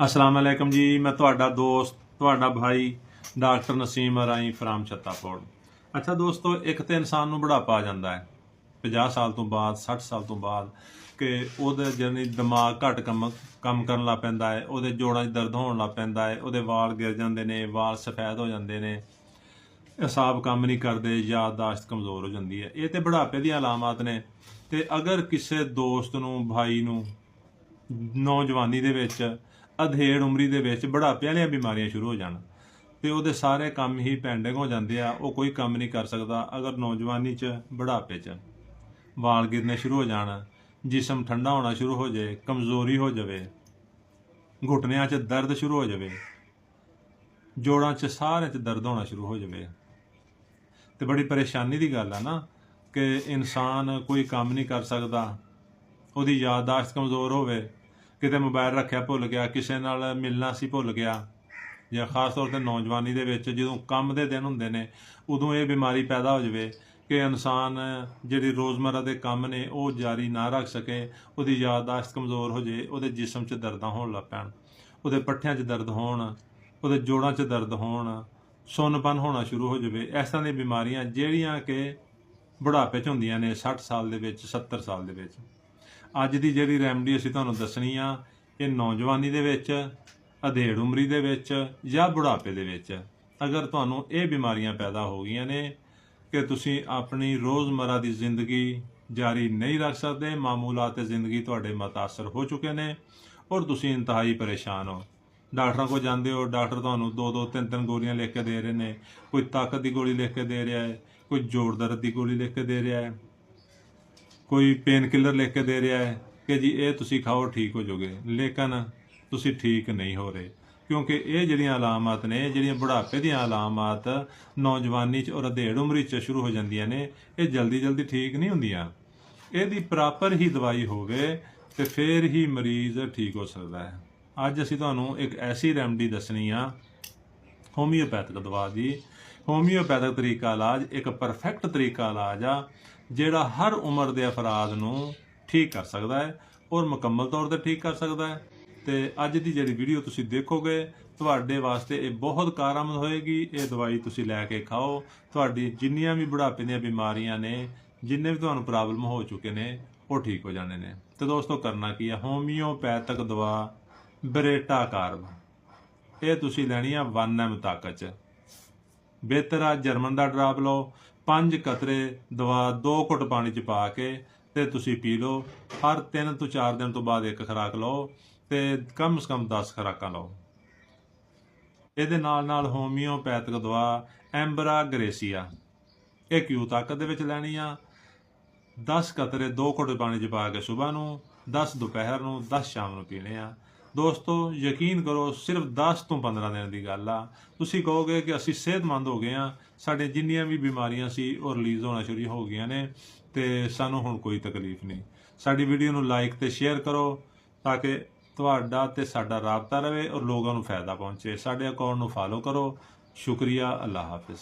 अस्सलाम वालेकुम जी। मैं ਤੁਹਾਡਾ ਦੋਸਤ ਤੁਹਾਡਾ ਭਾਈ ਡਾਕਟਰ ਨਸੀਮ ਅਰਾਈ ਫਰਾਮ ਛੱਤਾਪੁਰ। ਅੱਛਾ ਦੋਸਤੋ, ਇੱਕ ਤੇ ਇਨਸਾਨ ਨੂੰ ਬੁਢਾਪਾ ਆ ਜਾਂਦਾ ਹੈ 50 ਸਾਲ ਤੋਂ ਬਾਅਦ 60 ਸਾਲ ਤੋਂ ਬਾਅਦ ਕਿ ਉਹਦੇ ਜਾਨੀ ਦਿਮਾਗ ਘੱਟ ਕੰਮ ਕਰਨ ਲੱਗ ਪੈਂਦਾ ਹੈ, ਉਹਦੇ ਜੋੜਾਂ 'ਚ ਦਰਦ ਹੋਣ ਲੱਗ ਪੈਂਦਾ ਹੈ, ਉਹਦੇ ਵਾਲ ਗਿਰ ਜਾਂਦੇ ਨੇ, ਵਾਲ ਸਫੈਦ ਹੋ ਜਾਂਦੇ ਨੇ, ਹਿਸਾਬ ਕੰਮ ਨਹੀਂ ਕਰਦੇ, ਯਾਦਦਾਸ਼ਤ ਕਮਜ਼ੋਰ ਹੋ ਜਾਂਦੀ ਹੈ। ਇਹ ਤੇ ਬੁਢਾਪੇ ਦੀਆਂ ਅਲਾਮਤ ਨੇ। ਤੇ ਅਗਰ ਕਿਸੇ ਦੋਸਤ ਨੂੰ, ਭਾਈ ਨੂੰ ਨੌਜਵਾਨੀ ਦੇ ਵਿੱਚ, ਅਧੇੜ ਉਮਰੀ ਦੇ ਵਿੱਚ ਬੁਢਾਪੇ ਵਾਲੀਆਂ ਬਿਮਾਰੀਆਂ ਸ਼ੁਰੂ ਹੋ ਜਾਣ ਤੇ ਉਹਦੇ ਸਾਰੇ ਕੰਮ ਹੀ ਪੈਂਡਿੰਗ ਹੋ ਜਾਂਦੇ ਆ, ਉਹ ਕੋਈ ਕੰਮ ਨਹੀਂ ਕਰ ਸਕਦਾ। ਅਗਰ ਨੌਜਵਾਨੀ 'ਚ ਬੁਢਾਪੇ 'ਚ ਵਾਲ ਗਿਰਨੇ ਸ਼ੁਰੂ ਹੋ ਜਾਣ, ਜਿਸਮ ਠੰਡਾ ਹੋਣਾ ਸ਼ੁਰੂ ਹੋ ਜਾਏ, ਕਮਜ਼ੋਰੀ ਹੋ ਜਾਵੇ, ਘੁਟਨਿਆਂ 'ਚ ਦਰਦ ਸ਼ੁਰੂ ਹੋ ਜਾਵੇ, ਜੋੜਾਂ 'ਚ ਸਾਰਿਆਂ 'ਚ ਦਰਦ ਹੋਣਾ ਸ਼ੁਰੂ ਹੋ ਜਾਵੇ, ਤੇ ਬੜੀ ਪਰੇਸ਼ਾਨੀ ਦੀ ਗੱਲ ਆ ਨਾ ਕਿ ਇਨਸਾਨ ਕੋਈ ਕੰਮ ਨਹੀਂ ਕਰ ਸਕਦਾ, ਉਹਦੀ ਯਾਦਦਾਸ਼ਤ ਕਮਜ਼ੋਰ ਹੋਵੇ, ਕਿਤੇ ਮੋਬਾਈਲ ਰੱਖਿਆ ਭੁੱਲ ਗਿਆ, ਕਿਸੇ ਨਾਲ ਮਿਲਣਾ ਸੀ ਭੁੱਲ ਗਿਆ, ਜਾਂ ਖਾਸ ਤੌਰ 'ਤੇ ਨੌਜਵਾਨੀ ਦੇ ਵਿੱਚ ਜਦੋਂ ਕੰਮ ਦੇ ਦਿਨ ਹੁੰਦੇ ਨੇ ਉਦੋਂ ਇਹ ਬਿਮਾਰੀ ਪੈਦਾ ਹੋ ਜਾਵੇ ਕਿ ਇਨਸਾਨ ਜਿਹੜੀ ਰੋਜ਼ਮਰਾ ਦੇ ਕੰਮ ਨੇ ਉਹ ਜਾਰੀ ਨਾ ਰੱਖ ਸਕੇ, ਉਹਦੀ ਯਾਦਦਾਸ਼ਤ ਕਮਜ਼ੋਰ ਹੋ ਜਾਏ, ਉਹਦੇ ਜਿਸਮ 'ਚ ਦਰਦਾਂ ਹੋਣ ਲੱਗ ਪੈਣ, ਉਹਦੇ ਪੱਠਿਆਂ 'ਚ ਦਰਦ ਹੋਣ, ਉਹਦੇ ਜੋੜਾਂ 'ਚ ਦਰਦ ਹੋਣ, ਸੁੰਨਪਨ ਹੋਣਾ ਸ਼ੁਰੂ ਹੋ ਜਾਵੇ। ਇਸ ਤਰ੍ਹਾਂ ਦੀਆਂ ਬਿਮਾਰੀਆਂ ਜਿਹੜੀਆਂ ਕਿ ਬੁਢਾਪੇ 'ਚ ਹੁੰਦੀਆਂ ਨੇ 60 ਸਾਲ ਦੇ ਵਿੱਚ, 70 ਸਾਲ ਦੇ ਵਿੱਚ। ਅੱਜ ਦੀ ਜਿਹੜੀ ਰੈਮਡੀ ਅਸੀਂ ਤੁਹਾਨੂੰ ਦੱਸਣੀ ਆ, ਇਹ ਨੌਜਵਾਨੀ ਦੇ ਵਿੱਚ, ਅਧੇੜ ਉਮਰੀ ਦੇ ਵਿੱਚ ਜਾਂ ਬੁਢਾਪੇ ਦੇ ਵਿੱਚ ਅਗਰ ਤੁਹਾਨੂੰ ਇਹ ਬਿਮਾਰੀਆਂ ਪੈਦਾ ਹੋ ਗਈਆਂ ਨੇ ਕਿ ਤੁਸੀਂ ਆਪਣੀ ਰੋਜ਼ਮਰਾ ਦੀ ਜ਼ਿੰਦਗੀ ਜਾਰੀ ਨਹੀਂ ਰੱਖ ਸਕਦੇ, ਮਾਮੂਲਾਤ ਜ਼ਿੰਦਗੀ ਤੁਹਾਡੇ ਮੁਤਾਸਰ ਹੋ ਚੁੱਕੇ ਨੇ ਔਰ ਤੁਸੀਂ ਇੰਤਹਾਈ ਪਰੇਸ਼ਾਨ ਹੋ। ਡਾਕਟਰਾਂ ਕੋਲ ਜਾਂਦੇ ਹੋ, ਡਾਕਟਰ ਤੁਹਾਨੂੰ 2-2, 3-3 ਗੋਲੀਆਂ ਲਿਖ ਕੇ ਦੇ ਰਹੇ ਨੇ, ਕੋਈ ਤਾਕਤ ਦੀ ਗੋਲੀ ਲਿਖ ਕੇ ਦੇ ਰਿਹਾ ਹੈ, ਕੋਈ ਜੋੜ ਦਰਦ ਦੀ ਗੋਲੀ ਲਿਖ ਕੇ ਦੇ ਰਿਹਾ ਹੈ, ਕੋਈ ਪੇਨ ਕਿਲਰ ਲਿਖ ਕੇ ਦੇ ਰਿਹਾ ਹੈ ਕਿ ਜੀ ਇਹ ਤੁਸੀਂ ਖਾਓ ਠੀਕ ਹੋ ਜਾਓਗੇ, ਲੇਕਿਨ ਤੁਸੀਂ ਠੀਕ ਨਹੀਂ ਹੋ ਰਹੇ, ਕਿਉਂਕਿ ਇਹ ਜਿਹੜੀਆਂ ਅਲਾਮਤ ਨੇ, ਜਿਹੜੀਆਂ ਬੁਢਾਪੇ ਦੀਆਂ ਅਲਾਮਤ ਨੌਜਵਾਨੀ 'ਚ ਔਰ ਅਧੇੜ ਉਮਰੀ 'ਚ ਸ਼ੁਰੂ ਹੋ ਜਾਂਦੀਆਂ ਨੇ, ਇਹ ਜਲਦੀ ਠੀਕ ਨਹੀਂ ਹੁੰਦੀਆਂ। ਇਹਦੀ ਪ੍ਰਾਪਰ ਹੀ ਦਵਾਈ ਹੋਵੇ ਤੇ ਫਿਰ ਹੀ ਮਰੀਜ਼ ਠੀਕ ਹੋ ਸਕਦਾ ਹੈ। ਅੱਜ ਅਸੀਂ ਤੁਹਾਨੂੰ ਇੱਕ ਐਸੀ ਰੈਮਡੀ ਦੱਸਣੀ ਆ, ਹੋਮੀਓਪੈਥਿਕ ਦਵਾ ਦੀ। ਹੋਮੀਓਪੈਥਿਕ ਤਰੀਕਾ ਇਲਾਜ ਇੱਕ ਪਰਫੈਕਟ ਤਰੀਕਾ ਇਲਾਜ ਆ ਜਿਹੜਾ ਹਰ ਉਮਰ ਦੇ ਅਫਰਾਦ ਨੂੰ ਠੀਕ ਕਰ ਸਕਦਾ ਹੈ ਔਰ ਮੁਕੰਮਲ ਤੌਰ 'ਤੇ ਠੀਕ ਕਰ ਸਕਦਾ ਹੈ। ਤੇ ਅੱਜ ਦੀ ਜਿਹੜੀ ਵੀਡੀਓ ਤੁਸੀਂ ਦੇਖੋਗੇ ਤੁਹਾਡੇ ਵਾਸਤੇ ਇਹ ਬਹੁਤ ਕਾਰਆਮਦ ਹੋਏਗੀ। ਇਹ ਦਵਾਈ ਤੁਸੀਂ ਲੈ ਕੇ ਖਾਓ, ਤੁਹਾਡੀ ਜਿੰਨੀਆਂ ਵੀ ਬੁਢਾਪੇ ਦੀਆਂ ਬਿਮਾਰੀਆਂ ਨੇ, ਜਿੰਨੇ ਵੀ ਤੁਹਾਨੂੰ ਪ੍ਰੋਬਲਮ ਹੋ ਚੁੱਕੇ ਨੇ, ਉਹ ਠੀਕ ਹੋ ਜਾਣੇ ਨੇ। ਤੇ ਦੋਸਤੋ, ਕਰਨਾ ਕੀ ਆ, ਹੋਮੀਓਪੈਥਿਕ ਦਵਾ ਬਰੇਟਾ ਕਾਰਬ, ਇਹ ਤੁਸੀਂ ਲੈਣੀ ਆ 1 ml ਤਾਕਤ 'ਚ। ਬਿਹਤਰ ਆ ਜਰਮਨ ਦਾ ਡਰਾਪ ਲਓ, 5 ਕਤਰੇ ਦਵਾ 2 ਘੁੱਟ ਪਾਣੀ 'ਚ ਪਾ ਕੇ ਤੇ ਤੁਸੀਂ ਪੀ ਲਓ। ਹਰ 3 ਤੋਂ 4 ਦਿਨ ਤੋਂ ਬਾਅਦ ਇੱਕ ਖੁਰਾਕ ਲਓ ਤੇ ਕਮ ਸੇ ਕਮ 10 ਖੁਰਾਕਾਂ ਲਓ। ਇਹਦੇ ਨਾਲ ਹੋਮੀਓਪੈਥਿਕ ਦਵਾ ਐਂਬਰਾ ਗ੍ਰੇਸੀਆ, ਇਹ ਕਿਊ ਤਾਕਤ ਦੇ ਵਿੱਚ ਲੈਣੀ ਆ। 10 ਕਤਰੇ 2 ਘੁੱਟ ਪਾਣੀ 'ਚ ਪਾ ਕੇ ਸਵੇਰ ਨੂੰ, 10 ਦੁਪਹਿਰ ਨੂੰ, 10 ਸ਼ਾਮ ਨੂੰ ਪੀਣੇ ਆ। ਦੋਸਤੋ, ਯਕੀਨ ਕਰੋ, ਸਿਰਫ 10 ਤੋਂ 15 ਦਿਨ ਦੀ ਗੱਲ ਆ, ਤੁਸੀਂ ਕਹੋਗੇ ਕਿ ਅਸੀਂ ਸਿਹਤਮੰਦ ਹੋ ਗਏ ਆ, ਸਾਡੇ ਜਿੰਨੀਆਂ ਵੀ ਬਿਮਾਰੀਆਂ ਸੀ ਉਹ ਰਿਲੀਜ਼ ਹੋਣਾ ਸ਼ੁਰੂ ਹੋ ਗਈਆਂ ਨੇ ਤੇ ਸਾਨੂੰ ਹੁਣ ਕੋਈ ਤਕਲੀਫ ਨਹੀਂ। ਸਾਡੀ ਵੀਡੀਓ ਨੂੰ ਲਾਈਕ ਤੇ ਸ਼ੇਅਰ ਕਰੋ ਤਾਂ ਕਿ ਤੁਹਾਡਾ ਤੇ ਸਾਡਾ ਰਾਬਤਾ ਰਹੇ ਔਰ ਲੋਕਾਂ ਨੂੰ ਫਾਇਦਾ ਪਹੁੰਚੇ। ਸਾਡੇ ਅਕਾਊਂਟ ਨੂੰ ਫਾਲੋ ਕਰੋ। ਸ਼ੁਕਰੀਆ। ਅੱਲਾ ਹਾਫਿਜ਼।